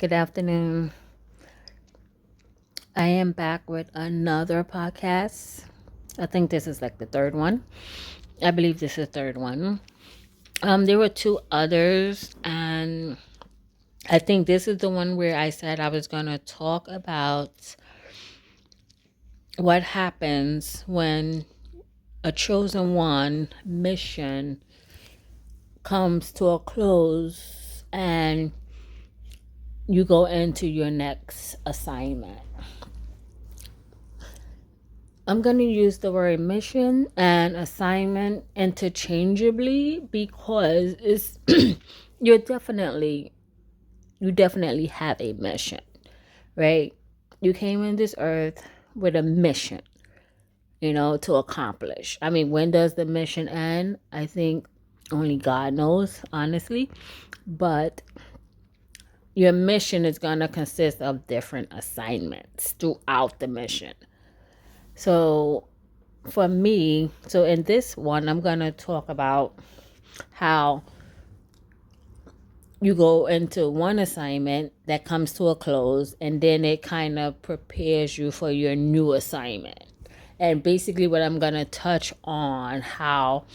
Good afternoon. I am back with another podcast. I think this is like the third one. I believe this is the third one. There were two others, and I think this is the one where I said I was going to talk about what happens when a chosen one mission comes to a close and you go into your next assignment. I'm going to use the word mission and assignment interchangeably because it's you're definitely you definitely have a mission, right? You came in this earth with a mission, to accomplish. I mean, when does the mission end? I think only God knows, honestly. But your mission is going to consist of different assignments throughout the mission. So for me, so in this one, I'm going to talk about how you go into one assignment that comes to a close and then it kind of prepares you for your new assignment. And basically what I'm going to touch on how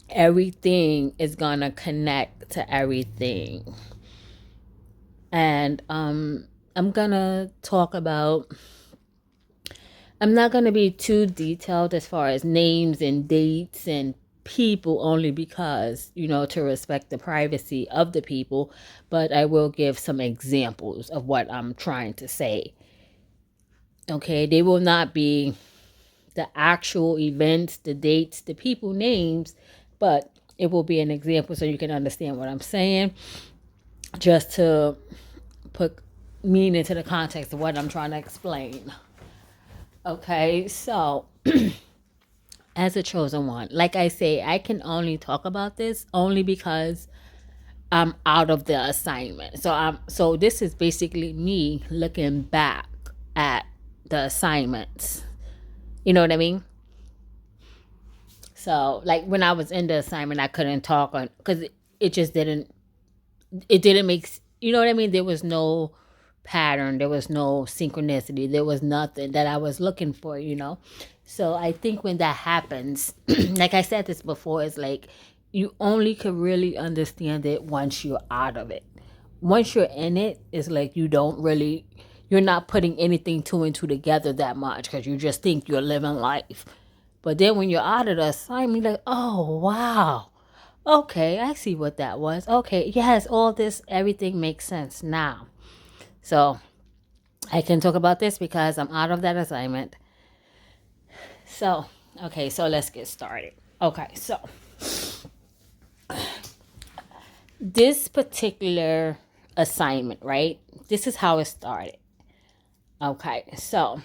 everything is going to connect to everything. And I'm going to talk about I'm not going to be too detailed as far as names and dates and people only because, to respect the privacy of the people, but I will give some examples of what I'm trying to say. Okay, they will not be the actual events, the dates, the people names, but it will be an example so you can understand what I'm saying, just to put meaning to the context of what I'm trying to explain. Okay, so as a chosen one, like I say, I can only talk about this only because I'm out of the assignment. So this is basically me looking back at the assignments. You know what I mean? So like when I was in the assignment, I couldn't talk on because it just didn't make, you know what I mean? There was no pattern, there was no synchronicity, there was nothing that I was looking for. So I think when that happens, like I said this before, it's like you only can really understand it once you're out of it. Once you're in it, it's like you're not putting anything two and two together that much because you just think you're living life. But then when you're out of the assignment, you're like, oh wow. Okay, I see what that was. Okay, yes, all this, everything makes sense now. So I can talk about this because I'm out of that assignment. So, okay, so let's get started. Okay, so this particular assignment, right? This is how it started. Okay, so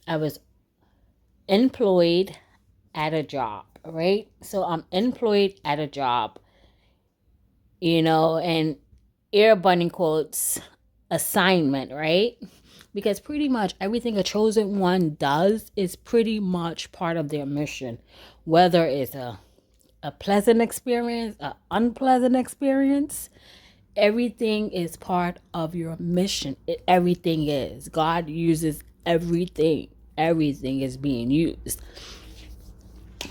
I was employed at a job, right? So I'm employed at a job, and air bunny quotes assignment, right? Because pretty much everything a chosen one does is pretty much part of their mission, whether it's a pleasant experience, an unpleasant experience. Everything is part of your mission. Everything is. God uses everything. Everything is being used.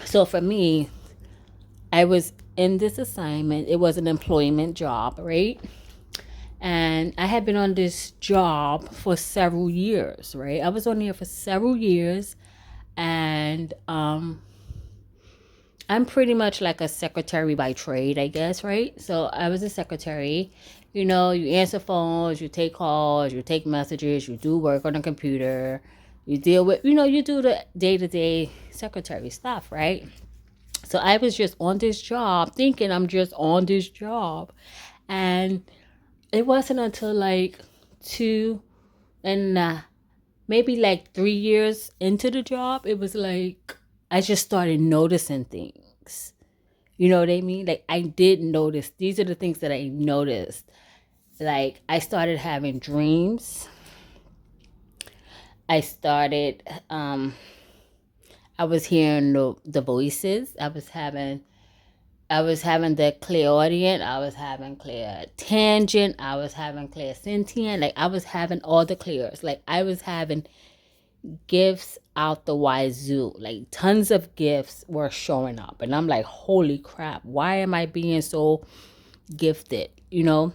So for me, I was in this assignment. It was an employment job, right? And I had been on this job for several years, right? I was on here for several years, and I'm pretty much like a secretary by trade, I guess, right? So I was a secretary. You answer phones, you take calls, you take messages, you do work on a computer, you deal with, you do the day-to-day secretary stuff, right? So I was just on this job thinking I'm just on this job. And it wasn't until like two and maybe like 3 years into the job, it was like I just started noticing things. You know what I mean? Like I did notice. These are the things that I noticed. Like I started having dreams. I started I was hearing the voices. I was having I was having the clairaudient, I was having clairtangent, I was having clairsentient, like I was having all the clairs. Like I was having gifts out the wazoo. Like tons of gifts were showing up. And I'm like, holy crap, why am I being so gifted? You know?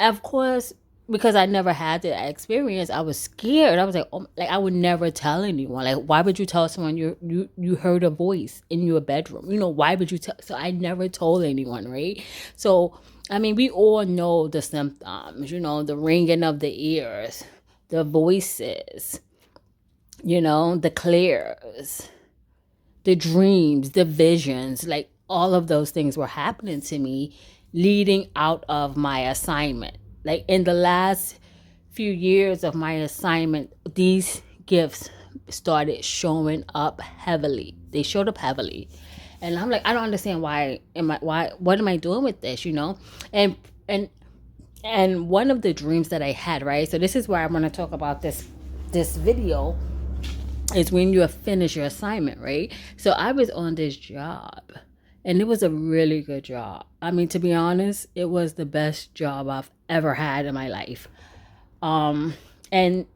Of course, because I never had the experience, I was scared. I was like, oh, like I would never tell anyone. Like, why would you tell someone you heard a voice in your bedroom? You know, why would you tell? So I never told anyone, right? So I mean, we all know the symptoms. You know, the ringing of the ears, the voices. You know, the clairs, the dreams, the visions. Like all of those things were happening to me, leading out of my assignment. Like in the last few years of my assignment, these gifts started showing up heavily. They showed up heavily. And I'm like, I don't understand what am I doing with this, you know? And and and one of the dreams that I had, right? So this is where I'm gonna talk about this video is when you have finished your assignment, right? So I was on this job and it was a really good job. I mean, to be honest, it was the best job I've ever had in my life. And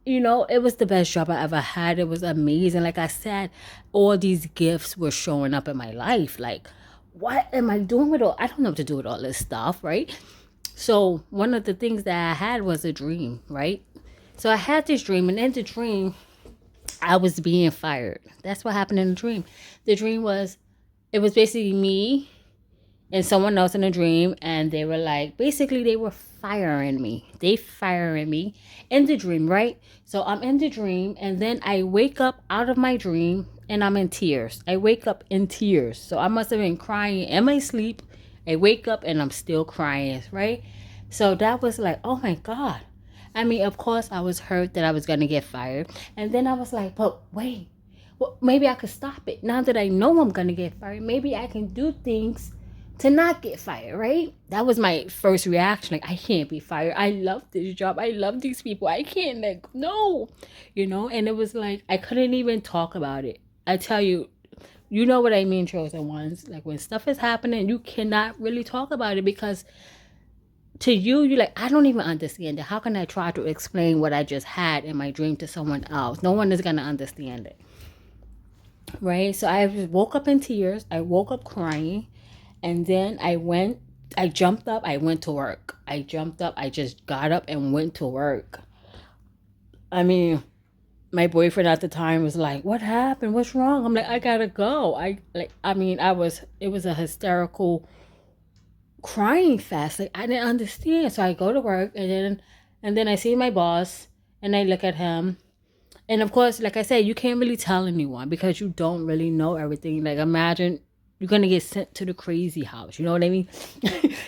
you know, it was the best job I ever had. It was amazing. Like I said, all these gifts were showing up in my life. Like, what am I doing with all? I don't know what to do with all this stuff, right? So one of the things that I had was a dream, right? So I had this dream, and in the dream, I was being fired. That's what happened in the dream. The dream was, it was basically me and someone else in a dream, and they were like, basically they were firing me. They firing me in the dream, right? So I'm in the dream, and then I wake up out of my dream and I'm in tears. I wake up in tears. So I must have been crying in my sleep. I wake up and I'm still crying, right? So that was like, oh my God. I mean, of course I was hurt that I was gonna get fired. And then I was like, but wait, well, maybe I could stop it. Now that I know I'm gonna get fired, maybe I can do things to not get fired, right? That was my first reaction. Like, I can't be fired. I love this job. I love these people. I can't, like, no, you know? And it was like, I couldn't even talk about it. I tell you, you know what I mean, chosen ones. Like, when stuff is happening, you cannot really talk about it because to you, you're like, I don't even understand it. How can I try to explain what I just had in my dream to someone else? No one is going to understand it, right? So I woke up in tears. I woke up crying. And then I jumped up, I went to work. I jumped up, I just got up and went to work. I mean, my boyfriend at the time was like, what happened? What's wrong? I'm like, I gotta go. It was a hysterical crying fest. Like, I didn't understand. So I go to work and then I see my boss and I look at him. And of course, like I said, you can't really tell anyone because you don't really know everything. Like, imagine you're going to get sent to the crazy house. You know what I mean?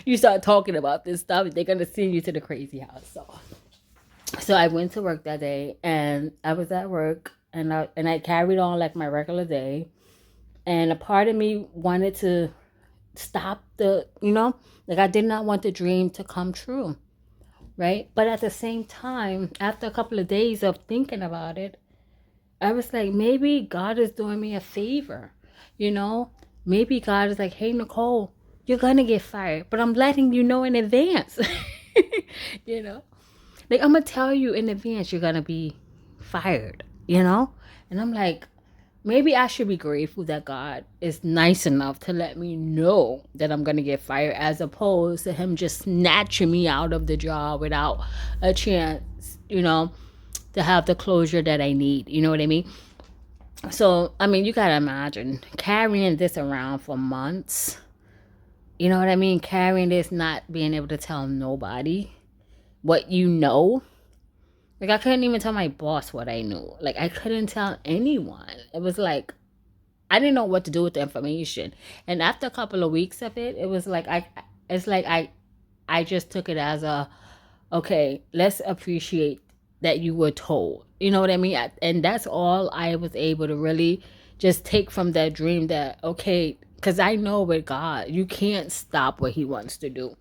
You start talking about this stuff, they're going to send you to the crazy house. So I went to work that day and I was at work and I carried on like my regular day. And a part of me wanted to stop like I did not want the dream to come true. Right? But at the same time, after a couple of days of thinking about it, I was like, maybe God is doing me a favor, you know? Maybe God is like, hey, Nicole, you're going to get fired, but I'm letting you know in advance, you know? Like, I'm going to tell you in advance you're going to be fired, you know? And I'm like, maybe I should be grateful that God is nice enough to let me know that I'm going to get fired as opposed to him just snatching me out of the job without a chance, you know, to have the closure that I need. You know what I mean? So, I mean, you got to imagine carrying this around for months. You know what I mean? Carrying this, not being able to tell nobody what you know. Like, I couldn't even tell my boss what I knew. Like, I couldn't tell anyone. It was like, I didn't know what to do with the information. And after a couple of weeks of it, it was like, I just took it as okay, let's appreciate that you were told. You know what I mean? And that's all I was able to really just take from that dream, that, okay, because I know with God, you can't stop what he wants to do.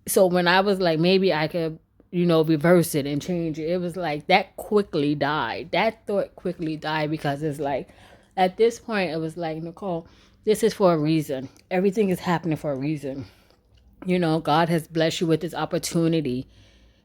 So when I was like, maybe I could, reverse it and change it, it was like that quickly died. That thought quickly died because it's like, at this point, it was like, Nicole, This is for a reason. Everything is happening for a reason. You know, God has blessed you with this opportunity.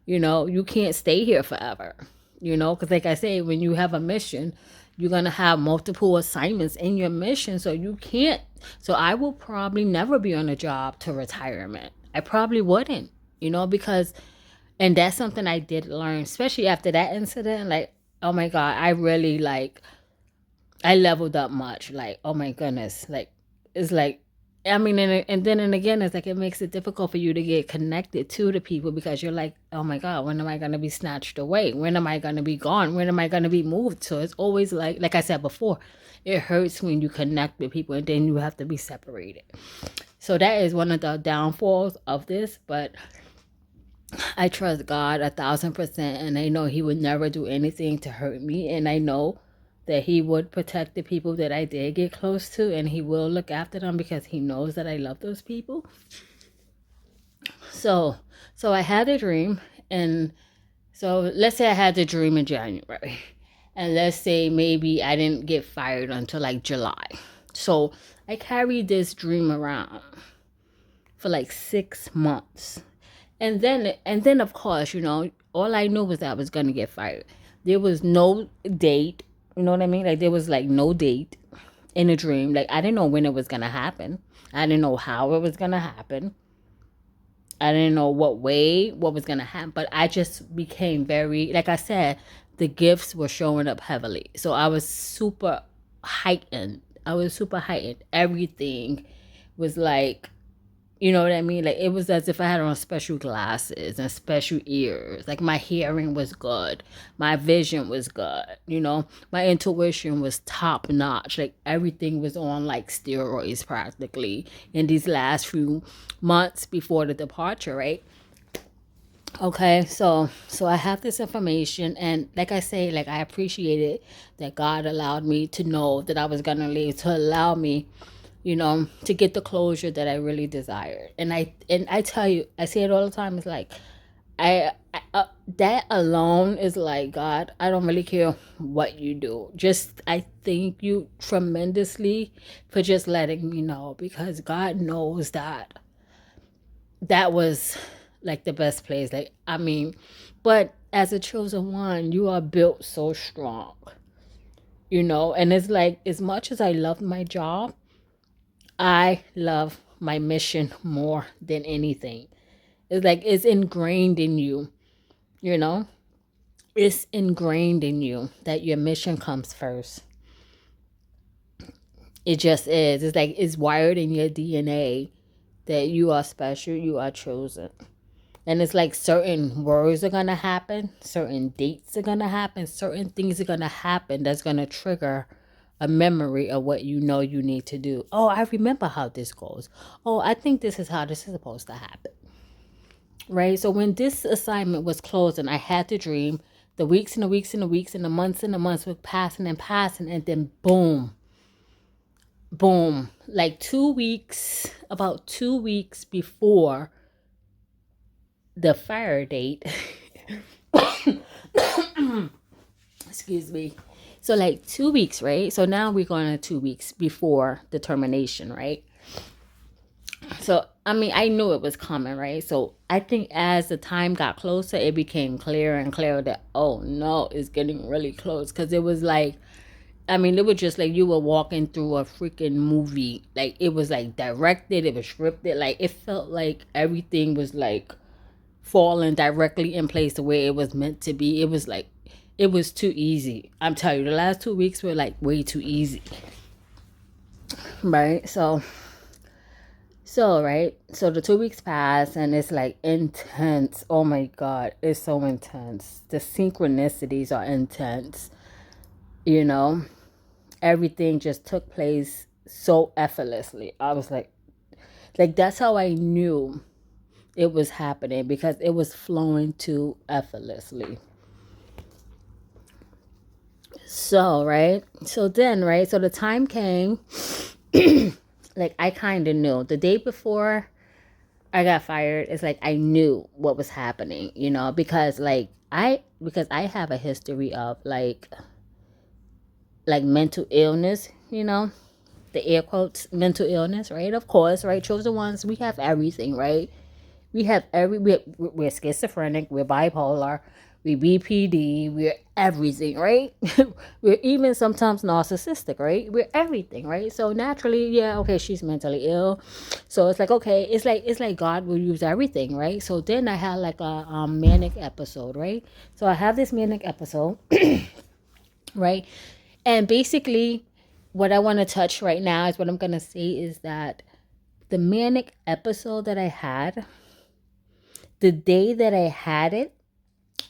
You know, you can't stay here forever. You know, because like I say, when you have a mission, you're going to have multiple assignments in your mission. So you can't. So I will probably never be on a job to retirement. I probably wouldn't, you know, because, and that's something I did learn, especially after that incident. Like, oh my God, I really like, I leveled up much. Like, oh my goodness. Like, it's like, I mean, and then and again, it's like it makes it difficult for you to get connected to the people because you're like, oh my God, when am I going to be snatched away? When am I going to be gone? When am I going to be moved? So it's always like I said before, it hurts when you connect with people and then you have to be separated. So that is one of the downfalls of this, but I trust God 1,000%, and I know He would never do anything to hurt me, and I know that He would protect the people that I did get close to, and He will look after them because He knows that I love those people. So, so I had a dream, and so let's say I had the dream in January, and let's say maybe I didn't get fired until like July. So I carried this dream around for like 6 months. And then of course, you know, all I knew was that I was gonna get fired. There was no date, you know what I mean? Like there was like no date in a dream. Like I didn't know when it was gonna happen. I didn't know how it was gonna happen. I didn't know what was gonna happen. But I just became very, like I said, the gifts were showing up heavily. So I was super heightened. Everything was like, you know what I mean? Like it was as if I had on special glasses and special ears. Like my hearing was good. My vision was good. You know, my intuition was top notch. Like everything was on like steroids practically in these last few months before the departure, right? Okay, so I have this information, and like I say, like I appreciated that God allowed me to know that I was gonna leave, to allow me, you know, to get the closure that I really desired. And I tell you, I say it all the time. It's like that alone is like, God, I don't really care what you do. Just I thank you tremendously for just letting me know, because God knows that that was like the best place. Like I mean, but as a chosen one, you are built so strong, you know. And it's like, as much as I love my job, I love my mission more than anything. It's like it's ingrained in you, you know? It's ingrained in you that your mission comes first. It just is. It's like it's wired in your DNA that you are special, you are chosen. And it's like certain words are going to happen, certain dates are going to happen, certain things are going to happen that's going to trigger a memory of what you know you need to do. Oh, I remember how this goes. Oh, I think this is how this is supposed to happen. Right? So when this assignment was closed and I had the dream, the weeks and the weeks and the weeks and the months were passing and passing, and then boom, boom, like 2 weeks, about 2 weeks before the fire date. Excuse me. So like 2 weeks, right? So now we're going to 2 weeks before the termination, right? So I mean, I knew it was coming, right? So I think as the time got closer, it became clearer and clearer that, oh no, it's getting really close. Because it was like, I mean, it was just like you were walking through a freaking movie. Like it was like directed, it was scripted. Like it felt like everything was like falling directly in place the way it was meant to be. It was like, it was too easy. I'm telling you, the last 2 weeks were like way too easy. Right? So right. So the 2 weeks pass and it's like intense. Oh my God. It's so intense. The synchronicities are intense. You know? Everything just took place so effortlessly. I was like that's how I knew it was happening, because it was flowing too effortlessly. So, right? So then, right? So the time came, like I kind of knew. The day before I got fired, it's like I knew what was happening, you know, because I have a history of like mental illness, you know. the air quotes mental illness, right? Of course, right? Chosen ones, we have everything, right? We're schizophrenic, we're bipolar, we BPD, we're everything, right? We're even sometimes narcissistic, right? We're everything, right? So naturally, yeah, okay, she's mentally ill. So it's like, okay, it's like God will use everything, right? So then I had like a manic episode, right? So I have this manic episode, right? And basically what I want to touch right now is what I'm gonna say is that the manic episode that I had, the day that I had it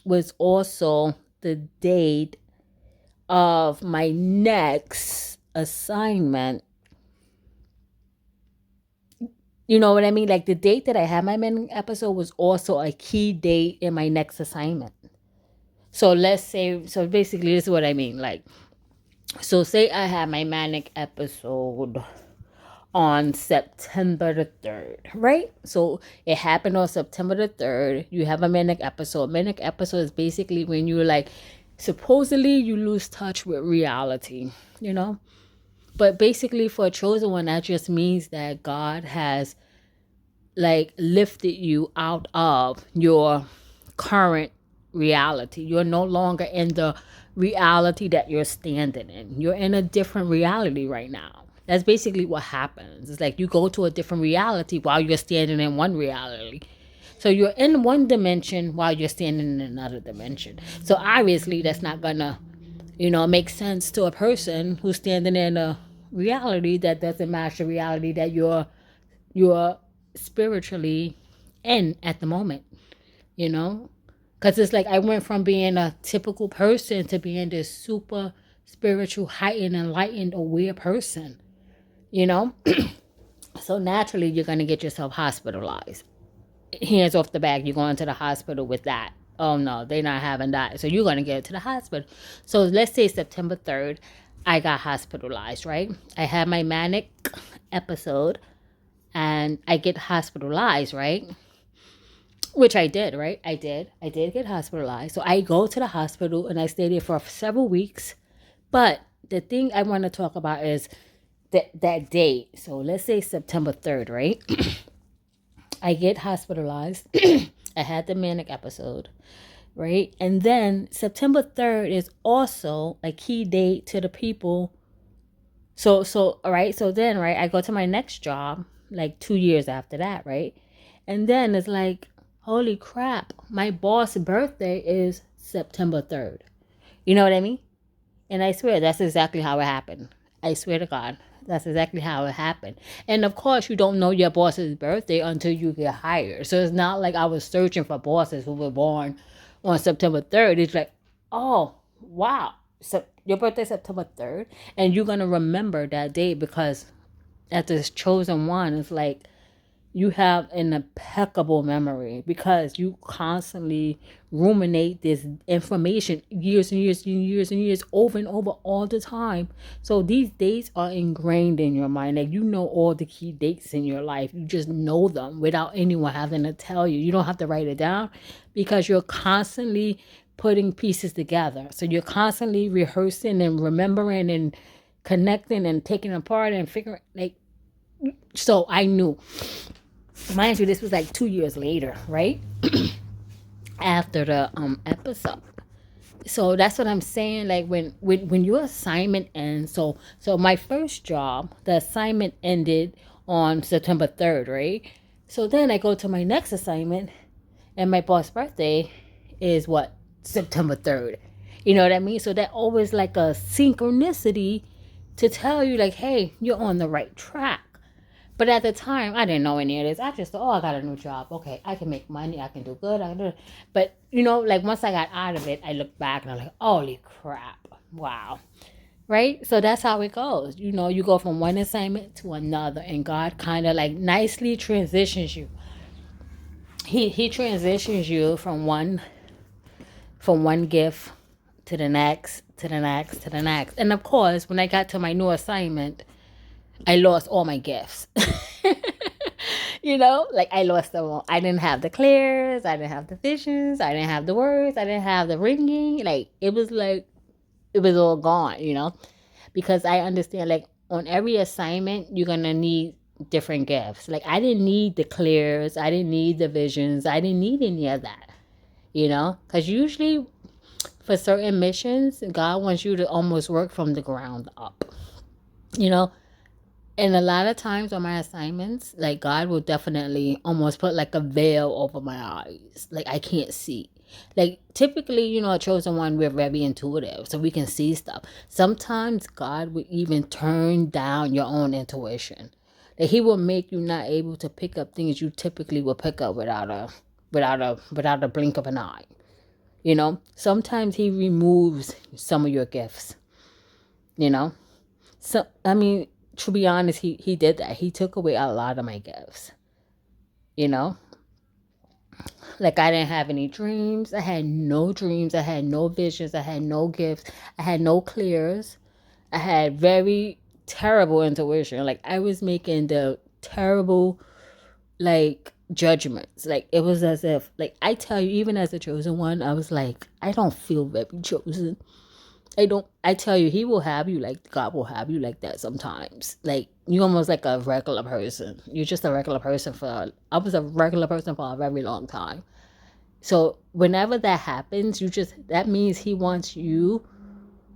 was also the date of my next assignment. You know what I mean? Like the date that I had my manic episode was also a key date in my next assignment. So let's say, so basically, this is what I mean. Like, so say I had my manic episode on September the 3rd, right? So it happened on September the 3rd. You have a manic episode. Manic episode is basically when you're like, supposedly you lose touch with reality, you know? But basically, for a chosen one, that just means that God has like lifted you out of your current reality. You're no longer in the reality that you're standing in. You're in a different reality right now. That's basically what happens. It's like you go to a different reality while you're standing in one reality. So you're in one dimension while you're standing in another dimension. So obviously that's not gonna, make sense to a person who's standing in a reality that doesn't match the reality that you're spiritually in at the moment, you know? Because it's like I went from being a typical person to being this super spiritual, heightened, enlightened, aware person, you know? So naturally, you're going to get yourself hospitalized. Hands off the back, you're going to the hospital with that. Oh no, they're not having that. So you're going to get to the hospital. So let's say September 3rd, I got hospitalized, right? I had my manic episode and I get hospitalized, right? Which I did, right? I did get hospitalized. So I go to the hospital and I stay there for several weeks. But the thing I want to talk about is that date. So let's say September 3rd, right? I get hospitalized. I had the manic episode, right? And then September 3rd is also a key date to the people. So all right. So then, right, I go to my next job like 2 years after that, right? And then it's like, holy crap, my boss' birthday is September 3rd. You know what I mean? And I swear that's exactly how it happened. I swear to God, that's exactly how it happened. And of course, you don't know your boss's birthday until you get hired. So it's not like I was searching for bosses who were born on September 3rd. It's like, oh, wow. So your birthday is September 3rd. And you're going to remember that day because at this chosen one, it's like, you have an impeccable memory because you constantly ruminate this information years and years and years and years over and over all the time. So these dates are ingrained in your mind. Like you know all the key dates in your life. You just know them without anyone having to tell you. You don't have to write it down because you're constantly putting pieces together. So you're constantly rehearsing and remembering and connecting and taking apart and figuring so I knew. Mind you, this was like 2 years later, right? After the episode. So that's what I'm saying. Like when your assignment ends, so my first job, the assignment ended on September 3rd, right? So then I go to my next assignment and my boss' birthday is what? September 3rd. You know what I mean? So that always like a synchronicity to tell you like, hey, you're on the right track. But at the time, I didn't know any of this. I just thought, oh, I got a new job. Okay, I can make money. I can do good. I can do it. But, like once I got out of it, I looked back and I'm like, holy crap. Wow. Right? So that's how it goes. You go from one assignment to another and God kind of like nicely transitions you. He transitions you from one gift to the next, to the next, to the next. And of course, when I got to my new assignment, I lost all my gifts. Like I lost them all. I didn't have the clears, I didn't have the visions, I didn't have the words, I didn't have the ringing. Like it was all gone, because I understand like on every assignment, you're going to need different gifts. Like, I didn't need the clears. I didn't need the visions. I didn't need any of that, because usually for certain missions, God wants you to almost work from the ground up, you know. And a lot of times on my assignments, like, God will definitely almost put like a veil over my eyes. Like, I can't see. Like, typically, a chosen one, we're very intuitive, so we can see stuff. Sometimes God will even turn down your own intuition. Like, he will make you not able to pick up things you typically will pick up without a blink of an eye. Sometimes he removes some of your gifts. So, I mean, to be honest, he did that. He took away a lot of my gifts. Like, I didn't have any dreams. I had no dreams. I had no visions. I had no gifts. I had no clears. I had very terrible intuition. Like, I was making the terrible, like, judgments. Like, it was as if, like, I tell you, even as a chosen one, I was like, I don't feel very chosen. I tell you, God will have you like that sometimes. Like, you almost like a regular person. You're just a regular person I was a regular person for a very long time. So whenever that happens, that means he wants you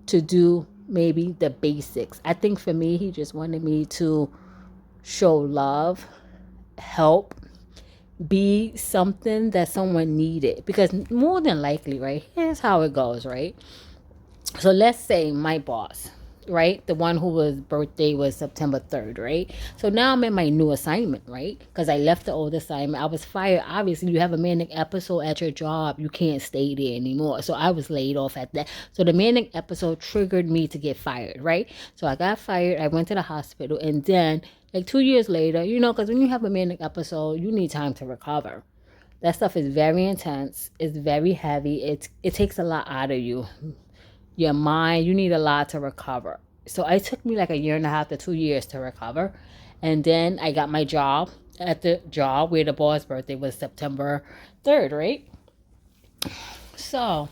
to do maybe the basics. I think for me, he just wanted me to show love, help, be something that someone needed. Because more than likely, right, here's how it goes, right? So let's say my boss, right? The one whose birthday was September 3rd, right? So now I'm in my new assignment, right? Because I left the old assignment. I was fired. Obviously, you have a manic episode at your job. You can't stay there anymore. So I was laid off at that. So the manic episode triggered me to get fired, right? So I got fired. I went to the hospital. And then, like 2 years later, because when you have a manic episode, you need time to recover. That stuff is very intense. It's very heavy. It takes a lot out of you. Your mind, you need a lot to recover. So it took me like 1.5 to 2 years to recover. And then I got my job at the job where the boss' birthday was September 3rd, right? So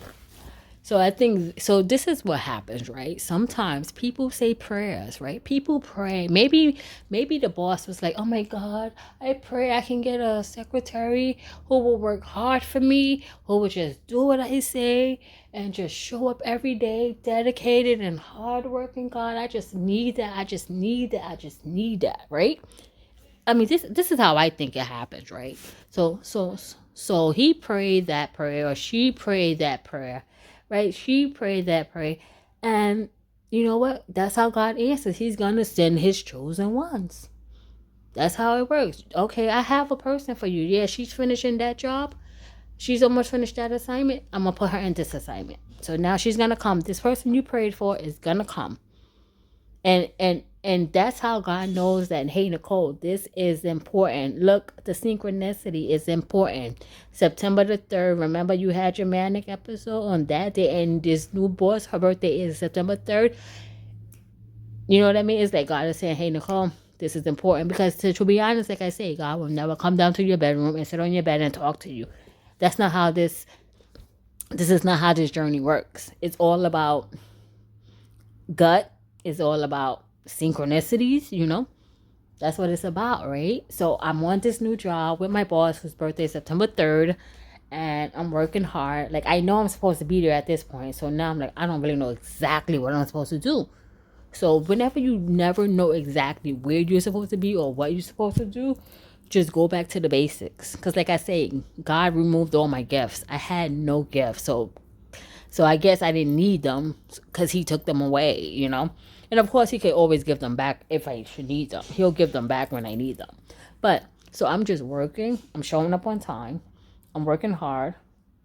I think, so this is what happens, right? Sometimes people say prayers, right? People pray. Maybe the boss was like, oh my God, I pray I can get a secretary who will work hard for me, who will just do what I say and just show up every day, dedicated and hardworking. God, I just need that. I just need that. I just need that, right? I mean, this is how I think it happens, right? So he prayed that prayer, or she prayed that prayer, right? She prayed that prayer, and you know what? That's how God answers. He's gonna send his chosen ones. That's how it works. Okay, I have a person for you. Yeah, she's finishing that job. She's almost finished that assignment. I'm gonna put her in this assignment. So now she's gonna come. This person you prayed for is gonna come. And that's how God knows that, hey, Nicole, this is important. Look, the synchronicity is important. September the 3rd, remember you had your manic episode on that day, and this new boss, her birthday is September 3rd. You know what I mean? It's like God is saying, hey, Nicole, this is important. Because to be honest, like I say, God will never come down to your bedroom and sit on your bed and talk to you. That's not how this is not how this journey works. It's all about gut. It's all about synchronicities. That's what it's about, right? So I'm on this new job with my boss, whose birthday is September 3rd, and I'm working hard. Like, I know I'm supposed to be there at this point, so now I'm like, I don't really know exactly what I'm supposed to do. So whenever you never know exactly where you're supposed to be or what you're supposed to do, just go back to the basics. Because like I say, God removed all my gifts. I had no gifts, so I guess I didn't need them because he took them away, And of course, he could always give them back if I should need them. He'll give them back when I need them. But, so I'm just working. I'm showing up on time. I'm working hard.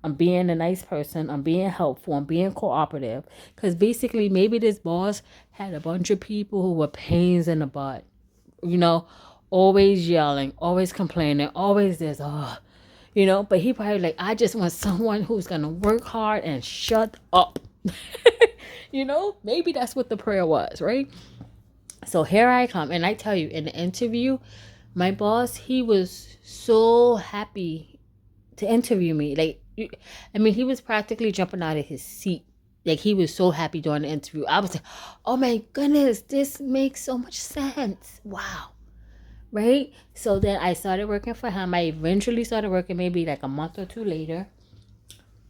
I'm being a nice person. I'm being helpful. I'm being cooperative. Because basically, maybe this boss had a bunch of people who were pains in the butt. Always yelling, always complaining, always this, but he probably like, I just want someone who's going to work hard and shut up. Maybe that's what the prayer was, right? So here I come. And I tell you, in the interview, my boss, he was so happy to interview me. Like, he was practically jumping out of his seat Like, he was so happy during the interview. I was like, oh my goodness, this makes so much sense. Wow. Right? So then I started working for him. I eventually started working maybe like a month or two later,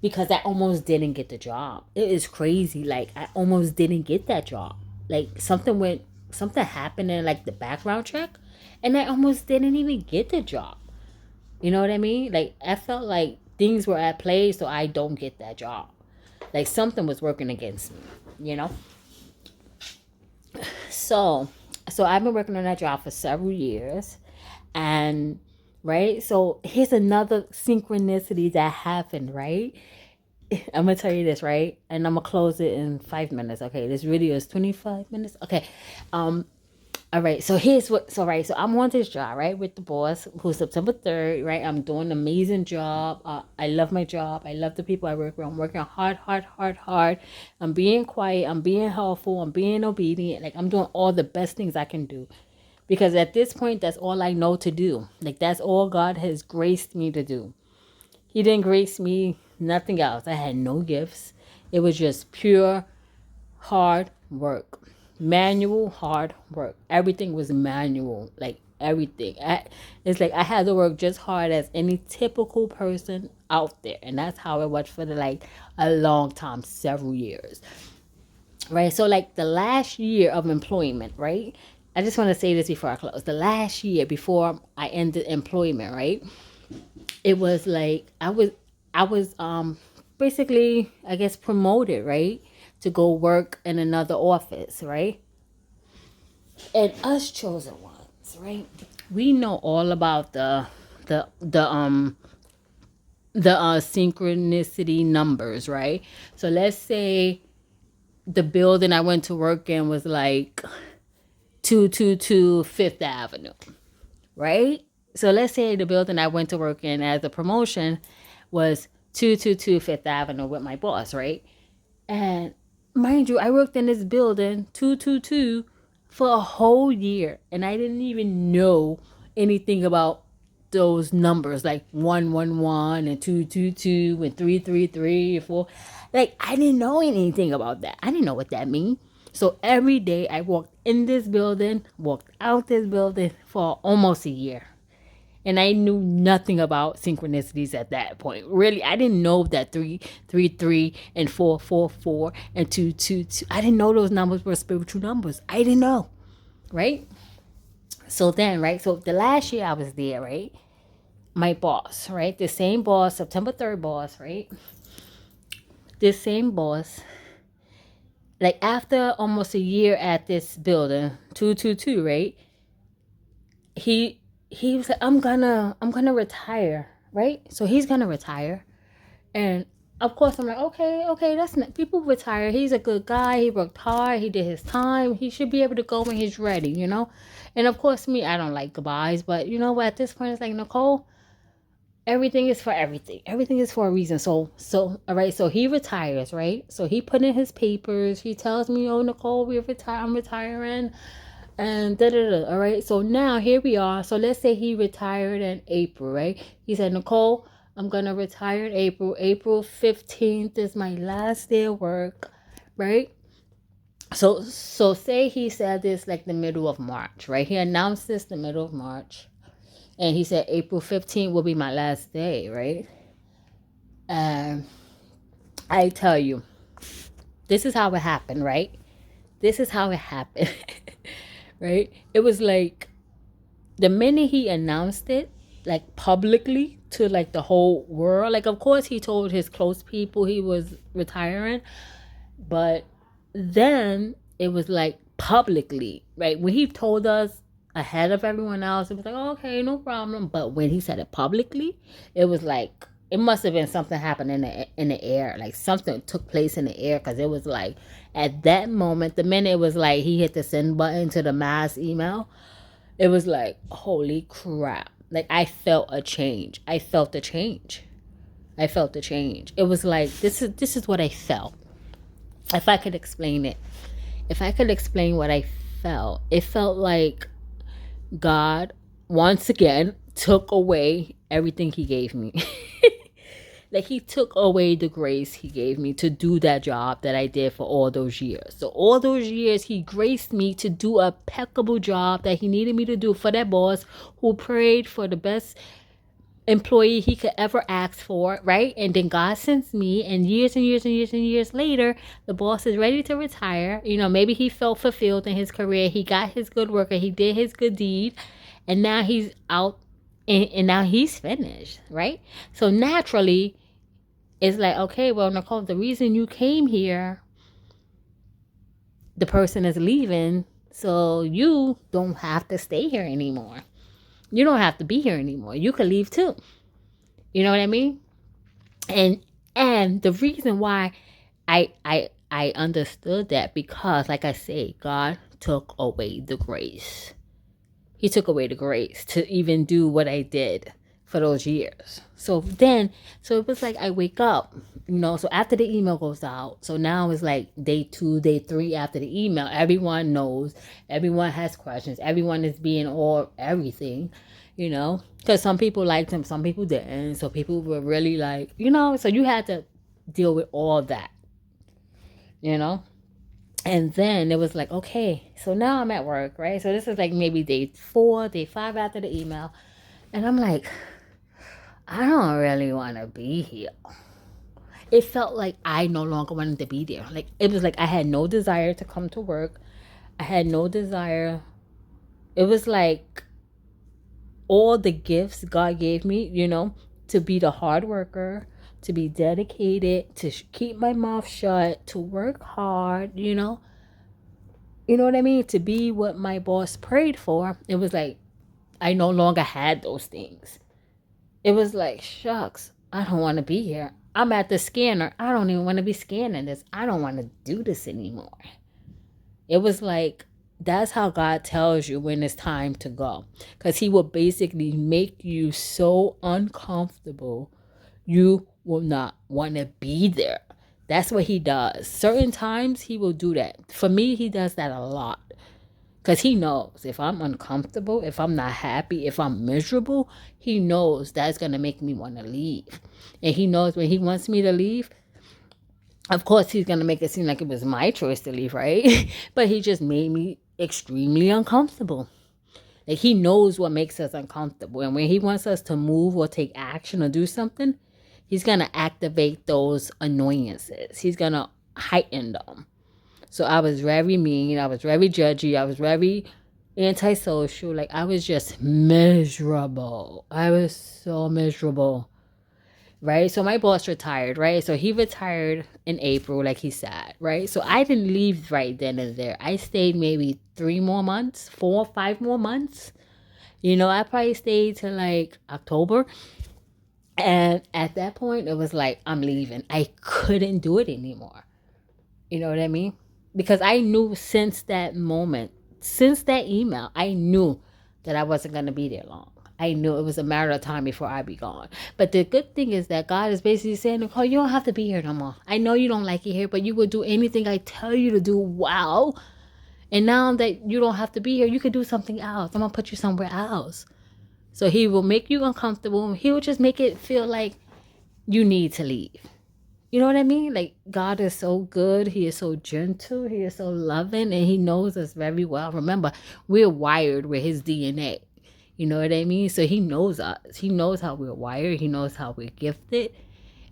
because I almost didn't get the job. It is crazy. Like, I almost didn't get that job. Like, something happened in like the background check, and I almost didn't even get the job. You know what I mean? Like, I felt like things were at play, so I don't get that job. Like, something was working against me, you know? So I've been working on that job for several years. And right, so here's another synchronicity that happened, right? I'm gonna tell you this, right? And I'm gonna close it in 5 minutes. Okay, this video is 25 minutes. Okay. All right, so here's what, so right, so I'm on this job, right, with the boss, who's September 3rd, right? I'm doing an amazing job. I love my job. I love the people I work with. I'm working hard, hard, hard, hard. I'm being quiet. I'm being helpful. I'm being obedient. Like, I'm doing all the best things I can do. Because at this point, that's all I know to do. Like, that's all God has graced me to do. He didn't grace me nothing else. I had no gifts. It was just pure hard work. Manual hard work. Everything was manual. Like, everything. It's like I had to work just hard as any typical person out there. And that's how it was for like a long time, several years. Right? So like the last year of employment, right? I just want to say this before I close. The last year before I ended employment, right? It was like I was basically, I guess, promoted, right? To go work in another office, right? And us chosen ones, right? We know all about the the um synchronicity numbers, right? So let's say the building I went to work in was like 222 Fifth Avenue, right? So let's say the building I went to work in as a promotion was 222 Fifth Avenue with my boss, right? And mind you, I worked in this building 222 for a whole year, and I didn't even know anything about those numbers, like 111 and 222 and 333 and 4. Like, I didn't know anything about that. I didn't know what that means. So every day I walked in this building, walked out this building for almost a year. And I knew nothing about synchronicities at that point. Really, I didn't know that 333 and 444 and 222. I didn't know those numbers were spiritual numbers. I didn't know, right? So then, right? So the last year I was there, right? My boss, right? The same boss, September 3rd boss, right? This same boss, like after almost a year at this building, 222, right? He was like, I'm gonna retire, right? So he's gonna retire. And of course I'm like, okay, that's not, people retire. He's a good guy, he worked hard, he did his time, he should be able to go when he's ready, you know? And of course me, I don't like goodbyes, but you know what, at this point it's like, Nicole, everything is for everything. Everything is for a reason. So all right, so he retires, right? So he put in his papers, he tells me, oh Nicole, I'm retiring. And da da da. All right. So now here we are. So let's say he retired in April, right? He said, Nicole, I'm gonna retire in April. April 15th is my last day of work, right? So say he said this like the middle of March, right? He announced this the middle of March, and he said April 15th will be my last day, right? And I tell you, this is how it happened, right? This is how it happened. Right? It was like the minute he announced it, like publicly to like the whole world, like of course he told his close people he was retiring, but then it was like publicly, right? When he told us ahead of everyone else, it was like, oh, okay, no problem. But when he said it publicly, it was like, it must have been something happened in the air, like something took place in the air, because it was like at that moment, the minute it was like he hit the send button to the mass email, it was like, holy crap. Like, I felt a change. I felt the change. It was like, this is what I felt. If I could explain it, if I could explain what I felt, it felt like God once again took away everything he gave me. Like, he took away the grace he gave me to do that job that I did for all those years. So all those years, he graced me to do a impeccable job that he needed me to do for that boss who prayed for the best employee he could ever ask for, right? And then God sends me, and years and years and years and years later, the boss is ready to retire. You know, maybe he felt fulfilled in his career. He got his good work, and he did his good deed, and now he's out, and now he's finished, right? So naturally, it's like, okay, well, Nicole, the reason you came here, the person is leaving, so you don't have to stay here anymore. You don't have to be here anymore. You could leave too. You know what I mean? And the reason why I understood that, because like I say, God took away the grace. He took away the grace to even do what I did for those years. So it was like I wake up, you know, so after the email goes out, so now it's like day 2, day 3 after the email, everyone knows, everyone has questions, everyone is being all everything, you know, because some people liked him, some people didn't, so people were really like, you know, so you had to deal with all that, you know. And then it was like, okay, so now I'm at work, right? So this is like maybe day 4, day 5 after the email, and I'm like, I don't really want to be here. It felt like I no longer wanted to be there. Like, it was like I had no desire to come to work. I had no desire. It was like all the gifts God gave me, you know, to be the hard worker, to be dedicated, to keep my mouth shut, to work hard, you know. You know what I mean? To be what my boss prayed for. It was like I no longer had those things. It was like, shucks, I don't want to be here. I'm at the scanner. I don't even want to be scanning this. I don't want to do this anymore. It was like, that's how God tells you when it's time to go. Because he will basically make you so uncomfortable, you will not want to be there. That's what he does. Certain times he will do that. For me, he does that a lot. Because he knows if I'm uncomfortable, if I'm not happy, if I'm miserable, he knows that's going to make me want to leave. And he knows when he wants me to leave, of course, he's going to make it seem like it was my choice to leave, right? But he just made me extremely uncomfortable. Like, he knows what makes us uncomfortable. And when he wants us to move or take action or do something, he's going to activate those annoyances. He's going to heighten them. So I was very mean. I was very judgy. I was very antisocial. Like, I was just miserable. I was so miserable. Right? So my boss retired, right? So he retired in April, like he said, right? So I didn't leave right then and there. I stayed maybe 3 more months, 4 or 5 more months. You know, I probably stayed till like October. And at that point, it was like, I'm leaving. I couldn't do it anymore. You know what I mean? Because I knew since that moment, since that email, I knew that I wasn't going to be there long. I knew it was a matter of time before I'd be gone. But the good thing is that God is basically saying, Nicole, you don't have to be here no more. I know you don't like it here, but you will do anything I tell you to do. Wow. And now that you don't have to be here, you could do something else. I'm going to put you somewhere else. So he will make you uncomfortable. He will just make it feel like you need to leave. You know what I mean? Like, God is so good. He is so gentle. He is so loving. And he knows us very well. Remember, we're wired with his DNA. You know what I mean? So he knows us. He knows how we're wired. He knows how we're gifted.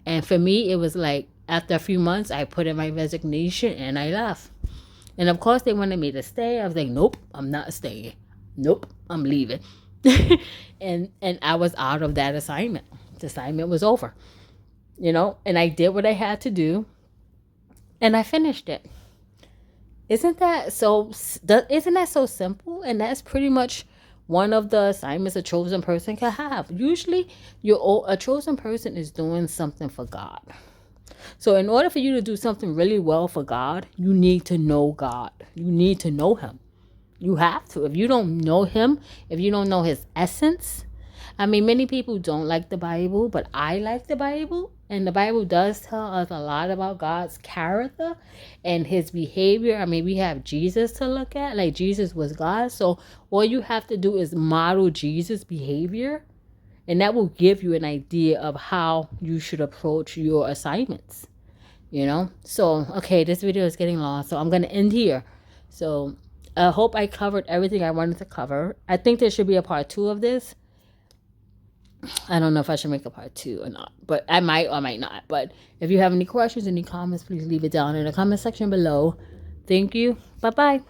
And for me, it was like, after a few months, I put in my resignation and I left. And of course, they wanted me to stay. I was like, nope, I'm not staying. Nope, I'm leaving. and I was out of that assignment. The assignment was over. You know, and I did what I had to do, and I finished it. Isn't that so simple? And that's pretty much one of the assignments a chosen person can have. Usually, a chosen person is doing something for God. So in order for you to do something really well for God, you need to know God. You need to know him. You have to. If you don't know him, if you don't know his essence, I mean, many people don't like the Bible, but I like the Bible. And the Bible does tell us a lot about God's character and his behavior. I mean, we have Jesus to look at. Like, Jesus was God. So all you have to do is model Jesus' behavior. And that will give you an idea of how you should approach your assignments, you know? So, okay, this video is getting long, so I'm going to end here. So, I hope I covered everything I wanted to cover. I think there should be a part 2 of this. I don't know if I should make a part 2 or not, but I might or might not. But if you have any questions, any comments, please leave it down in the comment section below. Thank you. Bye-bye.